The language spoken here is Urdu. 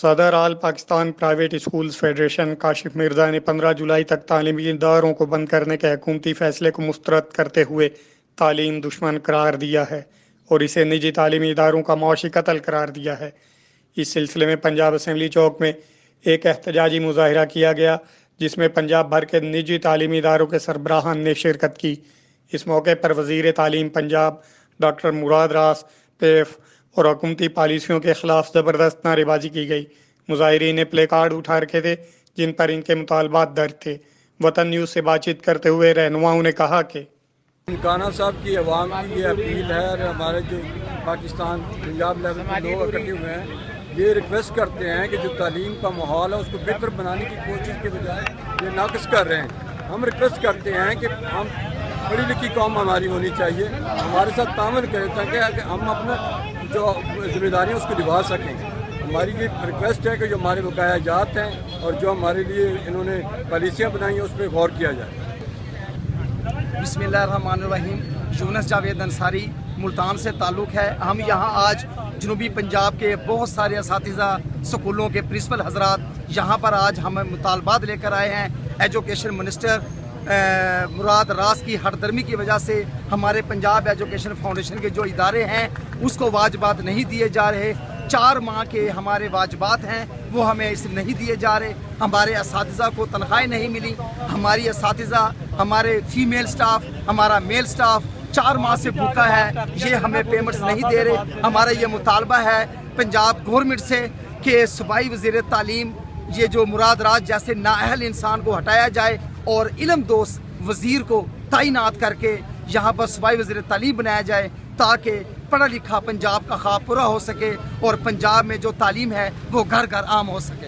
صدر all Pakistan private schools federation Kashif Mirza نے 15 جولائی تک تعلیمی اداروں کو بند کرنے کے حکومتی فیصلے کو مسترد کرتے ہوئے تعلیم دشمن قرار دیا ہے اور اسے نجی تعلیمی اداروں کا معاشی قتل قرار دیا ہے۔ اس سلسلے میں پنجاب اسمبلی چوک میں ایک احتجاجی مظاہرہ کیا گیا جس میں پنجاب بھر کے نجی تعلیمی اداروں کے سربراہان نے شرکت کی۔ اس موقع پر وزیر تعلیم پنجاب ڈاکٹر مراد راس پیف اور حکومتی پالیسیوں کے خلاف زبردست نعرے بازی کی گئی۔ مظاہرین نے پلے کارڈ اٹھا رکھے تھے جن پر ان کے مطالبات درج تھے۔ وطن نیوز سے بات چیت کرتے ہوئے رہنماؤں نے کہا کہ کانا صاحب کی عوام کی یہ اپیل ہے اور ہمارے جو پاکستان پنجاب لیول کے لوگ اکٹھے ہوئے ہیں یہ ریکویسٹ کرتے ہیں کہ جو تعلیم کا ماحول ہے اس کو بہتر بنانے کی کوشش کے بجائے یہ ناقص کر رہے ہیں۔ ہم ریکویسٹ کرتے ہیں کہ ہم پڑھی لکھی قوم ہماری ہونی چاہیے، ہمارے ساتھ تعاون کریں تاکہ ہم اپنا جو ذمہ داریاں اس کو نبھا سکیں۔ ہماری یہ ریکویسٹ ہے کہ جو ہمارے بقایا جات ہیں اور جو ہمارے لیے انہوں نے پالیسیاں بنائی ہیں اس پہ غور کیا جائے۔ بسم اللہ الرحمن الرحیم۔ یونس جاوید انصاری ملتان سے تعلق ہے۔ ہم یہاں آج جنوبی پنجاب کے بہت سارے اساتذہ، سکولوں کے پرنسپل حضرات یہاں پر آج ہم مطالبات لے کر آئے ہیں۔ ایجوکیشن منسٹر مراد راس کی ہردرمی کی وجہ سے ہمارے پنجاب ایجوکیشن فاؤنڈیشن کے جو ادارے ہیں اس کو واجبات نہیں دیے جا رہے۔ 4 ماہ کے ہمارے واجبات ہیں وہ ہمیں اس نہیں دیے جا رہے۔ ہمارے اساتذہ کو تنخواہیں نہیں ملی۔ ہماری اساتذہ، ہمارے فیمیل سٹاف، ہمارا میل سٹاف 4 ماہ سے بھوکا ہے، یہ ہمیں پیمنٹس نہیں دے رہے۔ ہمارا یہ مطالبہ ہے پنجاب گورنمنٹ سے کہ صوبائی وزیر تعلیم یہ جو مراد راج جیسے نااہل انسان کو ہٹایا جائے اور علم دوست وزیر کو تعینات کر کے یہاں پر صوبائی وزیر تعلیم بنایا جائے تاکہ پڑھا لکھا پنجاب کا خواب پورا ہو سکے اور پنجاب میں جو تعلیم ہے وہ گھر گھر عام ہو سکے۔